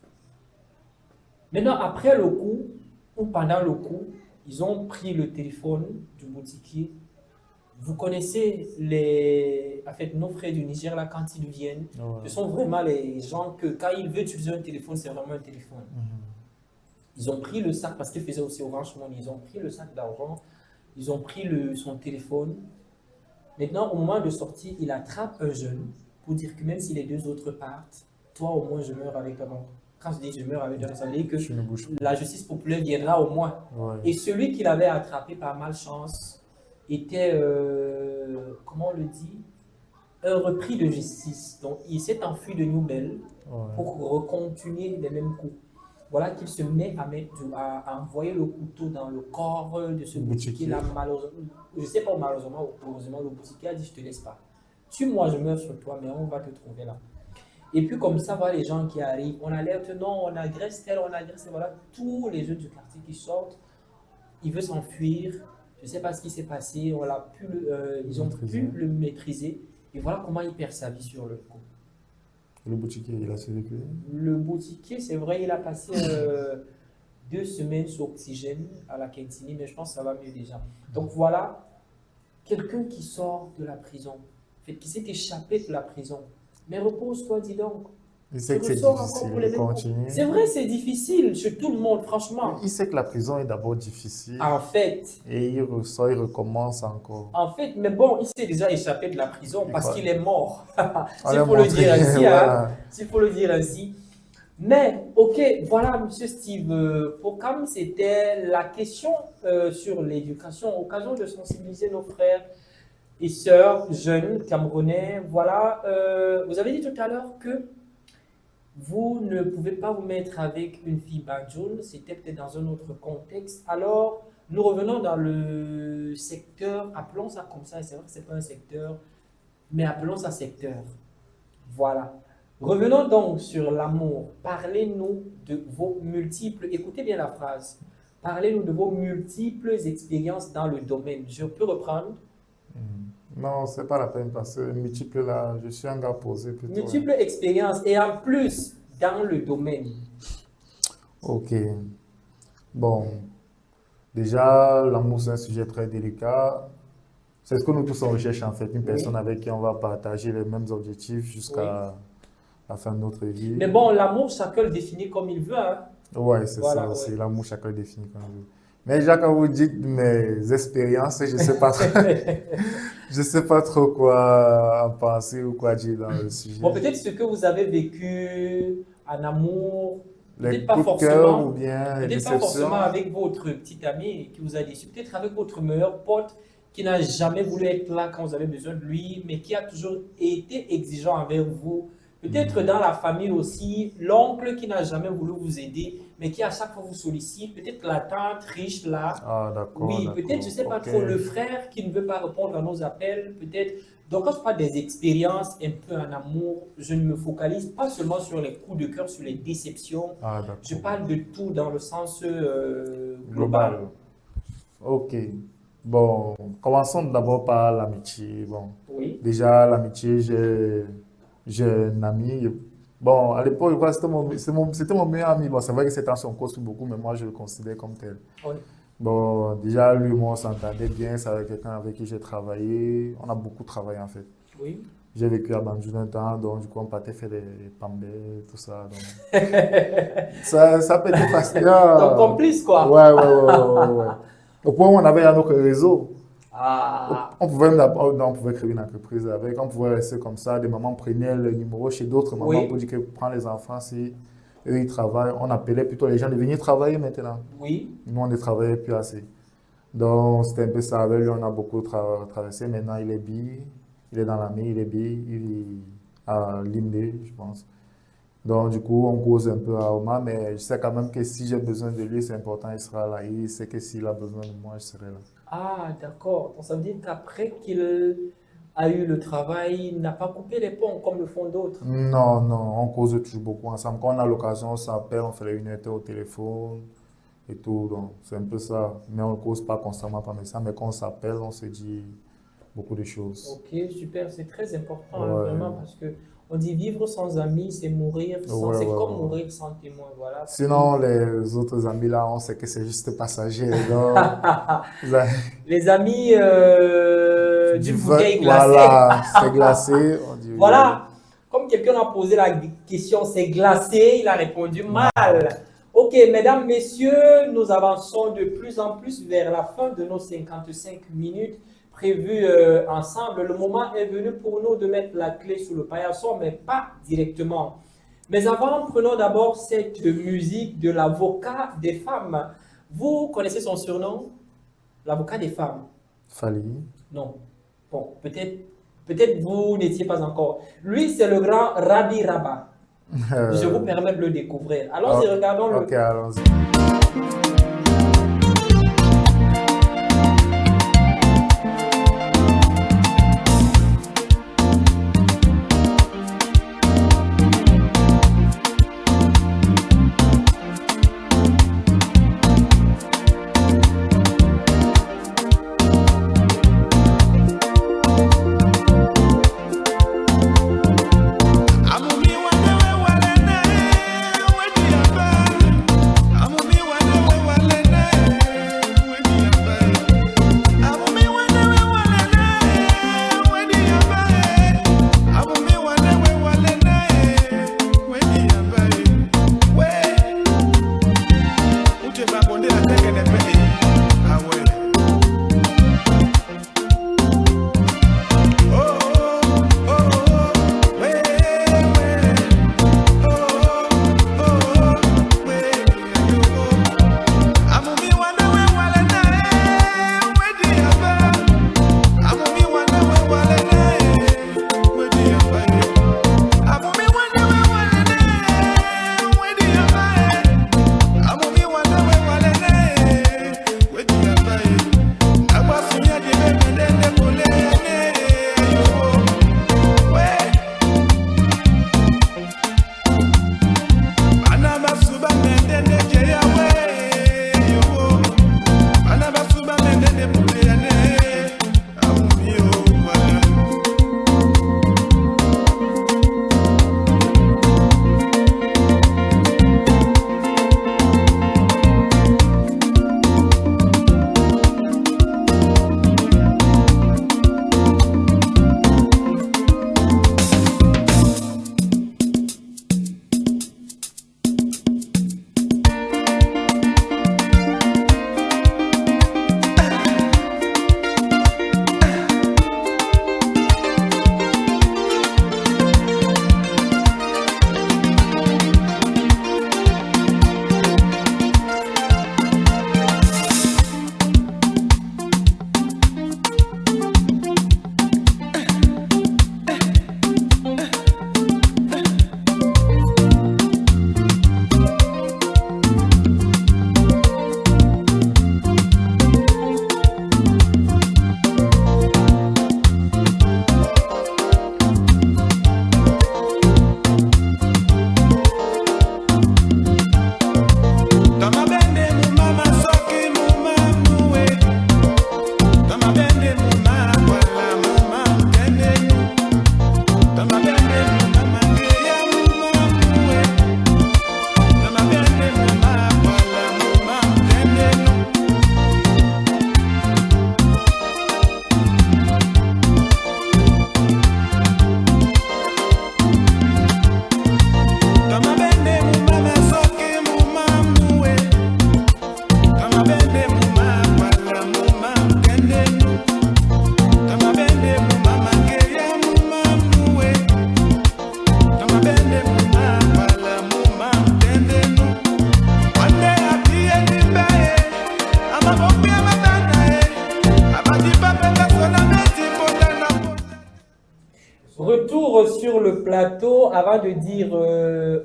Maintenant, après le coup, ou pendant le coup, ils ont pris le téléphone du boutiquier. Vous connaissez en fait, nos frères du Niger, là, quand ils viennent, Ouais. ce sont vraiment les gens que quand ils veulent utiliser un téléphone, c'est vraiment un téléphone. Ils ont pris le sac, parce qu'ils faisaient aussi Orange Money, ils ont pris le sac d'argent, ils ont pris son téléphone. Maintenant, au moment de sortir, il attrape un jeune pour dire que même si les deux autres partent, toi au moins je meurs avec ta mort. Quand je dis je meurs avec ta mort, ça veut dire que Tu ne bouges pas. la justice populaire viendra au moins. Ouais. Et celui qu'il avait attrapé par malchance était, comment on le dit, un repris de justice. Donc il s'est enfui de Newbel Ouais. pour recontinuer les mêmes coups. Voilà qu'il se met à envoyer le couteau dans le corps de ce boutiquier-là. Malheureusement, je ne sais pas, malheureusement ou heureusement, le boutiquier a dit je ne te laisse pas. Tue-moi, je meurs sur toi, mais on va te trouver là. Et puis comme ça, voilà les gens qui arrivent, on alerte, non, on agresse tel, on agresse tel, voilà, tous les jeunes du quartier qui sortent, ils veulent s'enfuir, je ne sais pas ce qui s'est passé, ils ont pu le maîtriser, et voilà comment il perd sa vie sur le coup. Le boutiquier, il a survécu. Le boutiquier, c'est vrai, il a passé 2 semaines sous oxygène à la Kentini, mais je pense que ça va mieux déjà. Donc voilà, quelqu'un qui sort de la prison, en fait, qui s'est échappé de la prison. Mais repose-toi, dis donc. Il sait que c'est difficile de continuer. C'est vrai, c'est difficile chez tout le monde, franchement. Il sait que la prison est d'abord difficile. En fait. Et il ressort, il recommence encore. En fait, mais bon, il s'est déjà échappé de la prison parce qu'il est mort. S'il On faut le dire ainsi, voilà. hein. S'il faut le dire ainsi. Mais, ok, voilà, Monsieur Steve Pokam, c'était la question sur l'éducation, occasion de sensibiliser nos frères et sœurs jeunes camerounais. Voilà, vous avez dit tout à l'heure que vous ne pouvez pas vous mettre avec une fille badjoun, c'était peut-être dans un autre contexte. Alors, nous revenons dans le secteur, appelons ça comme ça, c'est vrai que ce n'est pas un secteur, mais appelons ça secteur. Voilà. Revenons donc sur l'amour. Parlez-nous de vos multiples, écoutez bien la phrase, parlez-nous de vos multiples expériences dans le domaine. Je peux reprendre? Non, c'est pas la peine parce que multiple là, je suis un gars posé plutôt. Multiples expériences et en plus dans le domaine. Ok. Bon, déjà, l'amour c'est un sujet très délicat. C'est ce que nous tous on recherche en fait, une personne avec qui on va partager les mêmes objectifs jusqu'à la fin de notre vie. Mais bon, l'amour, chacun le définit comme il veut. Hein? Ouais, c'est Voilà, ça aussi. L'amour, chacun le définit comme il veut. Mais déjà, quand vous dites mes expériences, je sais pas trop, je sais pas trop quoi en penser ou quoi dire dans le sujet. Bon, peut-être ce que vous avez vécu en amour, Les peut-être pas coups de cœur forcément, ou bien les peut-être pas déceptions. forcément avec votre petite amie qui vous a déçu, peut-être avec votre meilleur pote qui n'a jamais voulu être là quand vous avez besoin de lui, mais qui a toujours été exigeant envers vous. Peut-être dans la famille aussi, l'oncle qui n'a jamais voulu vous aider, mais qui à chaque fois vous sollicite. Peut-être la tante riche là. Ah, d'accord. Oui, d'accord. peut-être, je ne sais pas Ok. trop, le frère qui ne veut pas répondre à nos appels, peut-être. Donc, quand je parle des expériences un peu en amour, je ne me focalise pas seulement sur les coups de cœur, sur les déceptions. Ah, d'accord. Je parle de tout dans le sens global. Global. Ok. Bon, commençons d'abord par l'amitié. Bon, Oui, déjà, l'amitié, j'ai un ami. Bon, à l'époque, je crois que c'était mon meilleur ami. Bon, c'est vrai que c'était son cause beaucoup, mais moi, je le considère comme tel. oui, Bon, déjà, lui et moi, on s'entendait bien. C'est quelqu'un avec qui j'ai travaillé. On a beaucoup travaillé, en fait. oui. J'ai vécu à Banjul un temps, donc du coup, on partait faire des pambés, tout ça. Donc... ça peut être facile. Donc, complice, quoi. Ouais. Au point où on avait un autre réseau. Ah, On pouvait créer une entreprise avec, on pouvait rester comme ça. Des mamans prenaient le numéro chez d'autres mamans Oui. pour dire qu'elles prennent les enfants si eux ils travaillent. On appelait plutôt les gens de venir travailler maintenant. oui. Nous, on ne travaillait plus assez. Donc, c'était un peu ça. Avec lui, on a beaucoup traversé. Maintenant, il est bi. Il est dans l'armée, il est bi. Il est à Limbe, je pense. Donc, du coup, on cause un peu à Oma, mais je sais quand même que si j'ai besoin de lui, c'est important, il sera là. Il sait que s'il a besoin de moi, je serai là. Ah, d'accord. Donc, ça veut dire qu'après qu'il a eu le travail, il n'a pas coupé les ponts comme le font d'autres. Non, on cause toujours beaucoup ensemble. Quand on a l'occasion, on s'appelle, on fait les 1 heure au téléphone et tout. Donc, c'est un peu ça. Mais on ne cause pas constamment par message. Mais quand on s'appelle, on se dit beaucoup de choses. Ok, super, c'est très important, Ouais. vraiment, parce que on dit vivre sans amis, c'est mourir sans, Ouais, c'est ouais, comme ouais. mourir sans témoin, voilà. Sinon, les autres amis là, on sait que c'est juste passager. Donc, ça- Les amis d'une bouteille glacée. voilà, c'est glacé. On dit oui. Voilà, comme quelqu'un a posé la question, c'est glacé, il a répondu mal. Ok, mesdames, messieurs, nous avançons de plus en plus vers la fin de nos 55 minutes prévues ensemble. Le moment est venu pour nous de mettre la clé sous le paillasson, mais pas directement. Mais avant, prenons d'abord cette musique de l'avocat des femmes. Vous connaissez son surnom? L'avocat des femmes? Fali. Non. Bon, peut-être vous n'étiez pas encore. Lui, c'est le grand Rabi Rabat. Je vous permets de le découvrir. Allons-y, regardons Ok, allons-y. Amumi wane we walene, wedi abe. Amumi wane we walene, wedi abe. Amumi wane we walene, wedi abe. Amumi wane we walene, wedi abe. We, ute babonde ateke de pe. Awe. Retour sur le plateau avant de dire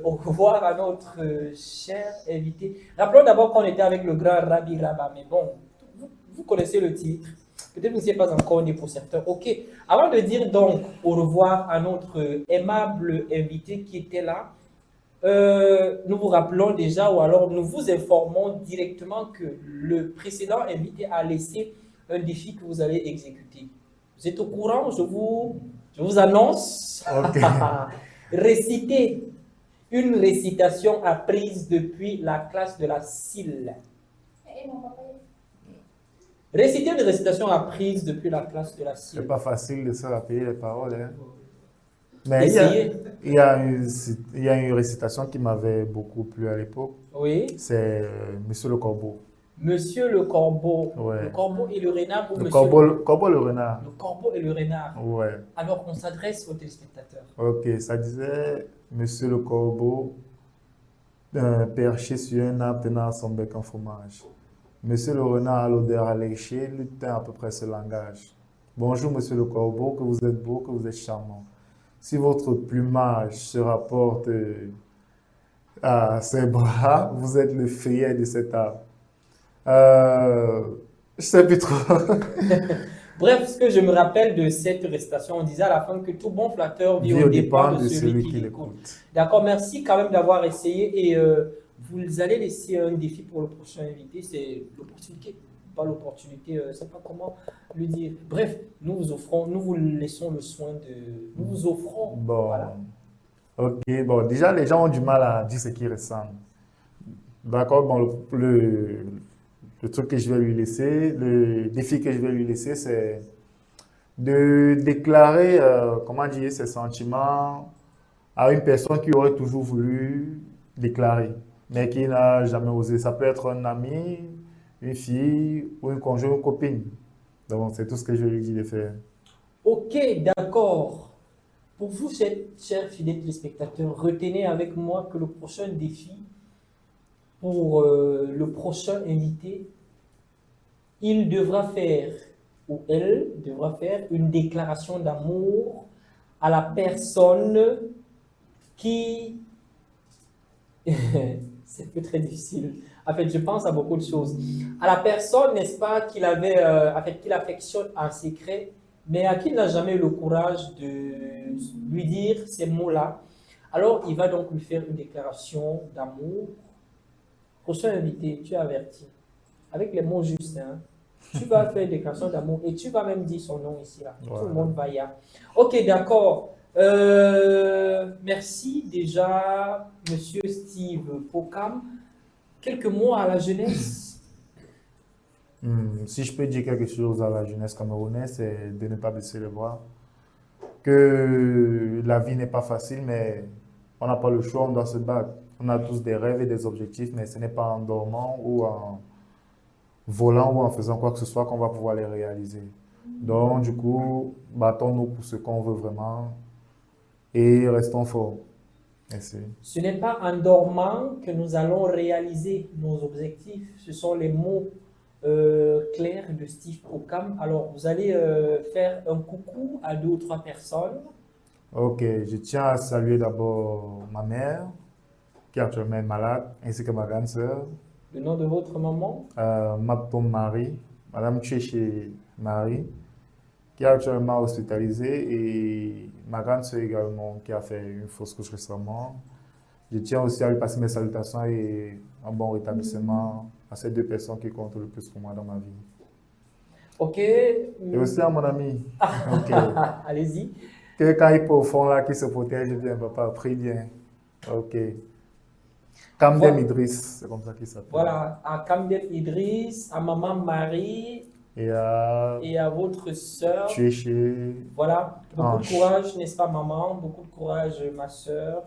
au revoir à notre cher invité. Rappelons d'abord qu'on était avec le grand Rabi Rabat, mais bon, vous connaissez le titre. Peut-être que vous n'y êtes pas encore né pour certains. Ok, avant de dire donc au revoir à notre aimable invité qui était là, nous vous rappelons déjà, ou alors nous vous informons directement que le précédent invité a laissé un défi que vous allez exécuter. Vous êtes au courant, je vous annonce. Ok. Réciter une récitation apprise depuis la classe de la SIL. Réciter une récitation apprise depuis la classe de la C'est SIL. pas facile de se rappeler les paroles. Hein. Mais il y, Essayez. il y a une récitation qui m'avait beaucoup plu à l'époque. Oui. C'est Monsieur le Corbeau. Monsieur le corbeau. Ouais. Le corbeau et le renard ou Le monsieur corbeau, le renard. le corbeau et le renard. Ouais. Alors, on s'adresse aux téléspectateurs. Ok, ça disait Monsieur le Corbeau perché sur un arbre tenant à son bec en fromage. Monsieur le renard à l'odeur alléchée, lui tint à peu près ce langage. Bonjour, Monsieur le Corbeau, que vous êtes beau, que vous êtes charmant. Si votre plumage se rapporte à ses bras, vous êtes le feuillet de cet arbre. Je sais plus trop. Bref, ce que je me rappelle de cette récitation, on disait à la fin que tout bon flatteur vit au départ de celui qui l'écoute. D'accord, merci quand même d'avoir essayé et vous allez laisser un défi pour le prochain invité, c'est l'opportunité, pas l'opportunité, je ne sais pas comment le dire. Bref, nous vous laissons le soin de, nous vous offrons, Bon, voilà. ok, bon, déjà les gens ont du mal à dire ce qu'ils ressentent. D'accord, bon, le truc que je vais lui laisser, le défi que je vais lui laisser, c'est de déclarer, comment dire, ses sentiments à une personne qui aurait toujours voulu déclarer, mais qui n'a jamais osé. Ça peut être un ami, une fille ou une conjointe, une copine. Donc, c'est tout ce que je lui dis de faire. Ok, d'accord. Pour vous, chers fidèles téléspectateurs, retenez avec moi que le prochain défi pour le prochain invité, il devra faire, ou elle devra faire une déclaration d'amour à la personne qui... C'est un peu très difficile. En fait, je pense à beaucoup de choses. À la personne, n'est-ce pas, qu'il avait, en fait, qu'il affectionne en secret, mais à qui il n'a jamais eu le courage de lui dire ces mots-là. Alors, il va donc lui faire une déclaration d'amour. Prochain invité, tu es averti. Avec les mots justes, hein. Tu vas faire une déclaration d'amour et tu vas même dire son nom ici, là. Ouais. Tout le monde va y aller. Ok, d'accord. Merci déjà, Monsieur Steve Pokam. Quelques mots à la jeunesse. Si je peux dire quelque chose à la jeunesse camerounaise, c'est de ne pas baisser les bras. Que la vie n'est pas facile, mais on n'a pas le choix, on doit se battre. On a tous des rêves et des objectifs, mais ce n'est pas en dormant ou en volant ou en faisant quoi que ce soit qu'on va pouvoir les réaliser. Donc, du coup, battons-nous pour ce qu'on veut vraiment et restons forts. Merci. Ce n'est pas en dormant que nous allons réaliser nos objectifs. Ce sont les mots clairs de Steve Pokam. Alors, vous allez faire un coucou à 2 ou 3 personnes. Ok, je tiens à saluer d'abord ma mère, qui est actuellement malade, ainsi que ma grande sœur, Le nom de votre maman. Maptom Marie, Madame Tchéché Marie, qui est actuellement hospitalisée, et ma grande sœur également, qui a fait une fausse couche récemment. Je tiens aussi à lui passer mes salutations et un bon rétablissement à ces 2 personnes qui comptent le plus pour moi dans ma vie. Ok. Et aussi à mon ami, ok, Allez-y. que quand il peut au fond là, qui se protège bien, papa, prie bien. Ok. Kamdem Voilà. Idriss, c'est comme ça qu'il s'appelle. Voilà, à Kamdem Idriss, à maman Marie Et à et à votre sœur. Tchéché. Voilà, beaucoup Ange. de courage, n'est-ce pas, maman? Beaucoup de courage, ma sœur.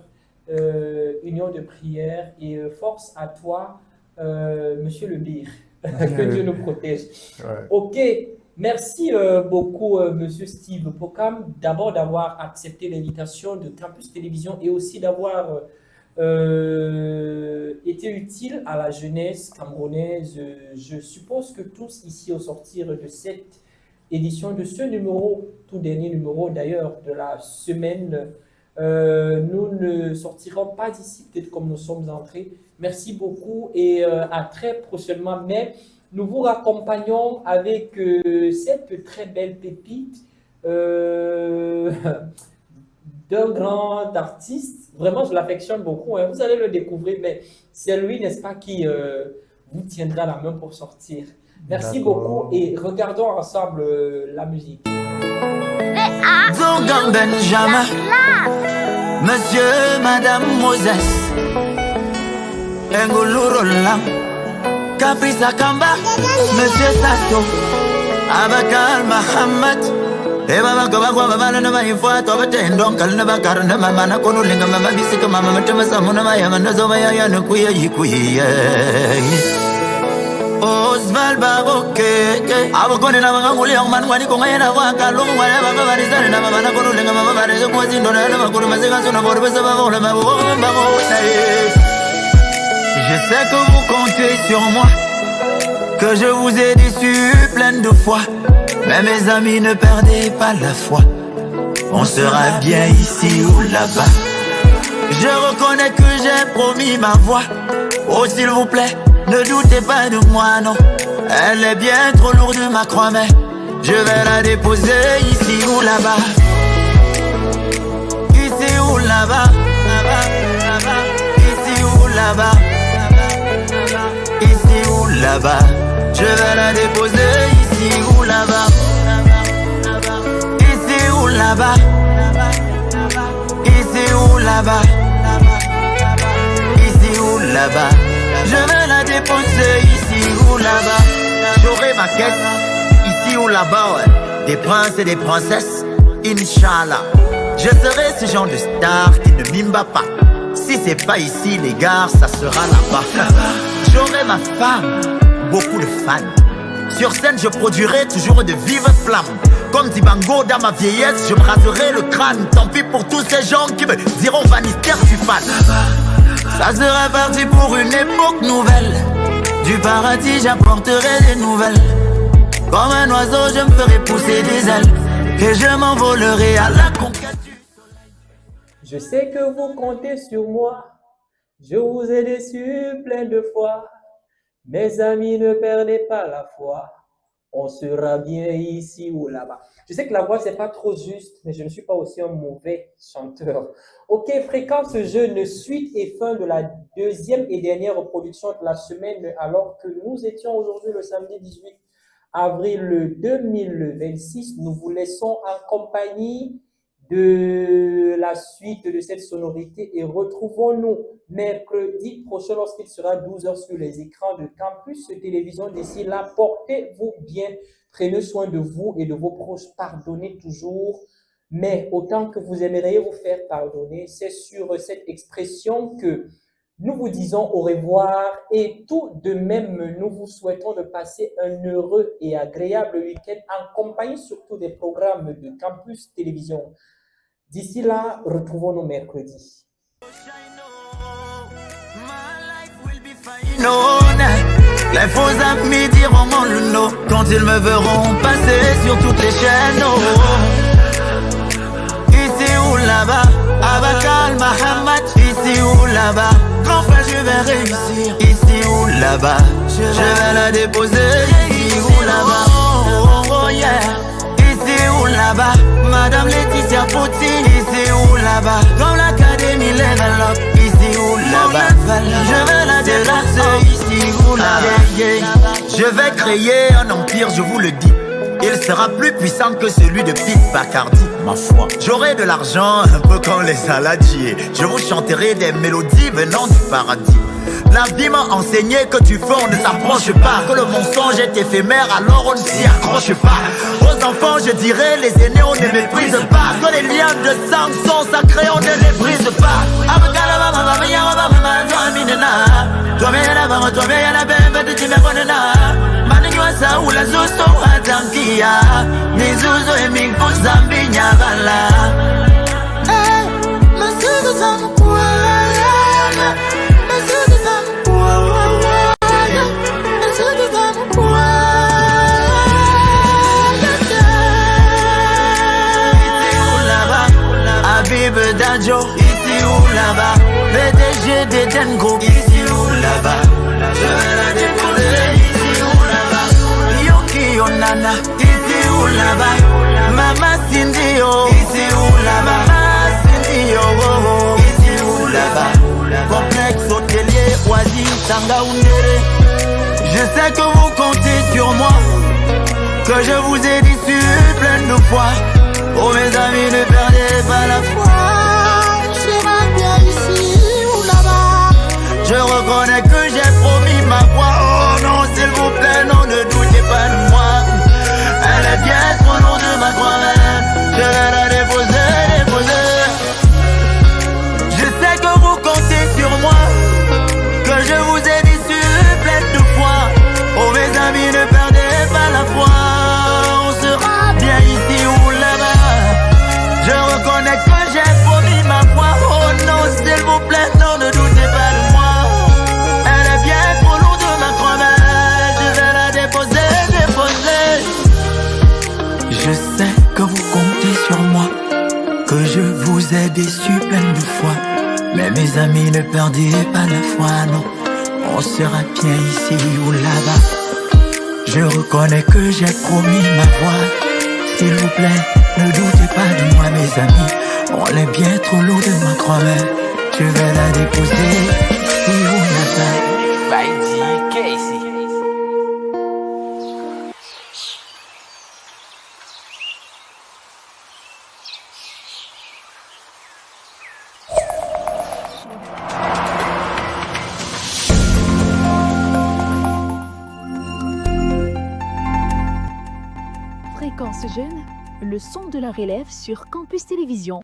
Union de prière et force à toi, Monsieur Le Bir. Que Dieu nous protège. Ouais. Ok, merci beaucoup, Monsieur Steve Pokam, d'abord d'avoir accepté l'invitation de Campus Télévision et aussi d'avoir été utile à la jeunesse camerounaise. Je suppose que tous ici, au sortir de cette édition, de ce numéro, tout dernier numéro d'ailleurs de la semaine, nous ne sortirons pas d'ici, peut-être comme nous sommes entrés. Merci beaucoup et à très prochainement. Mais nous vous raccompagnons avec cette très belle pépite d'un grand artiste. Vraiment, je l'affectionne beaucoup, hein. Vous allez le découvrir, mais c'est lui, n'est-ce pas, qui vous tiendra la main pour sortir. Merci D'accord. beaucoup et regardons ensemble la musique. Zongan Benjamin, Monsieur, Madame Moses, Engulu Roland, Caprice Kamba, Monsieur Sasso, Abakal Mahamad, Eva Gabagua, Mama, my father, Don't Kalnaba Karna, Mamma, Konulinga, Mama, Bisika, Mama, Tamasama, Yamazovaya, Nukuya, Yikuya. Osval Baroque, I was going to have a young man when he could walk along wherever I is there. Never going to live about it. Was in the never go to my second son of Je sais que vous comptez sur moi, que je vous ai déçu plein de fois. Mais mes amis, ne perdez pas la foi. On sera bien ici ou là-bas. Je reconnais que j'ai promis ma voix. Oh s'il vous plaît, ne doutez pas de moi, non. Elle est bien trop lourde ma croix, mais je vais la déposer ici ou là-bas. Ici ou là-bas, ici ou là-bas, ici ou là-bas. Je vais la déposer ici ou là-bas, ici ou là-bas, ici ou là-bas, ici ou là-bas. Je vais la déposer ici ou là-bas. J'aurai ma caisse ici ou là-bas, ouais. Des princes et des princesses, Inch'Allah. Je serai ce genre de star qui ne mime pas. Si c'est pas ici les gars, ça sera là-bas. J'aurai ma femme, beaucoup de fans. Sur scène je produirai toujours de vives flammes. Comme dit Bango dans ma vieillesse, je me raserai le crâne. Tant pis pour tous ces gens qui me diront Vanister tu fan. Ça sera parti pour une époque nouvelle. Du paradis j'apporterai des nouvelles. Comme un oiseau je me ferai pousser des ailes. Et je m'envolerai à la conquête du soleil. Je sais que vous comptez sur moi. Je vous ai déçu plein de fois. Mes amis, ne perdez pas la foi. On sera bien ici ou là-bas. Je sais que la voix, c'est pas trop juste, mais je ne suis pas aussi un mauvais chanteur. Ok, Fréquence Jeune, suite et fin de la deuxième et dernière production de la semaine, alors que nous étions aujourd'hui le samedi 18 avril 2026. Nous vous laissons en compagnie de la suite de cette sonorité et retrouvons-nous mercredi prochain lorsqu'il sera 12h sur les écrans de Campus Télévision. D'ici là, portez-vous bien, prenez soin de vous et de vos proches, pardonnez toujours, mais autant que vous aimeriez vous faire pardonner. C'est sur cette expression que nous vous disons au revoir et tout de même, nous vous souhaitons de passer un heureux et agréable week-end en compagnie surtout des programmes de Campus Télévision. D'ici là, retrouvons-nous mercredi. Les faux amis diront mon nom quand ils me verront passer sur toutes les chaînes. Ici ou là-bas, Abakal Mahamad. Ici ou là-bas, grand frère je vais réussir. Ici ou là-bas, je vais la déposer. Ici ou là-bas, oh yeah. Ici ou là-bas, Madame Laetitia Fouti. Ici ou là-bas, comme l'académie Level Up. Ici ou là-bas, je vais la déposer. Ici ou là-bas, je vais créer un empire, je vous le dis. Il sera plus puissant que celui de Pete Bacardi, ma foi. J'aurai de l'argent un peu comme les saladiers. Je vous chanterai des mélodies venant du paradis. La vie m'a enseigné que du feu on ne s'approche pas, que le mensonge est éphémère alors on ne s'y accroche pas. Aux enfants je dirais les aînés on ne méprise pas, que les liens de sang sont sacrés on ne les brise pas. Dadjo, ici ou là-bas, PDG d'Eden Group, ici ou là-bas, je vais la déposer, ici ou là-bas, Yoki Onana, ici ou là-bas, Mama Cindy, oh, ici ou là-bas, Mama Cindy, oh, ici ou là-bas, complexe hôtelier, Oasis, Sanga Undere. Je sais que vous comptez sur moi, que je vous ai déçu pleine de foi. Oh mes amis, ne perdez pas la foi. On sera bien ici ou là-bas. Je reconnais que j'ai promis ma foi. Oh non, s'il vous plaît, non, ne doutez pas de moi. Elle est bien trop loin de ma croix. Je vais la déposer, déposer. Je sais que vous comptez sur moi, que je vous ai déçu pleine de foi. Oh mes amis, ne perdez pas la foi. On sera bien ici ou là-bas. Je reconnais que j'ai promis ma foi. Oh non, s'il vous plaît, non, ne doutez pas de moi. Elle est bien trop loin de ma croix, mais je vais la déposer, déposer. Je sais que vous comptez sur moi, que je vous ai déçu pleine de foi. Mais mes amis, ne perdez pas la foi, non. On sera bien ici ou là-bas. Je reconnais que j'ai promis ma voix. S'il vous plaît, ne doutez pas de moi, mes amis. On est bien trop lourd de ma croix, mais je vais la déposer ici ou là-bas. Fréquence Jeune, le son de la relève sur Campus Télévision.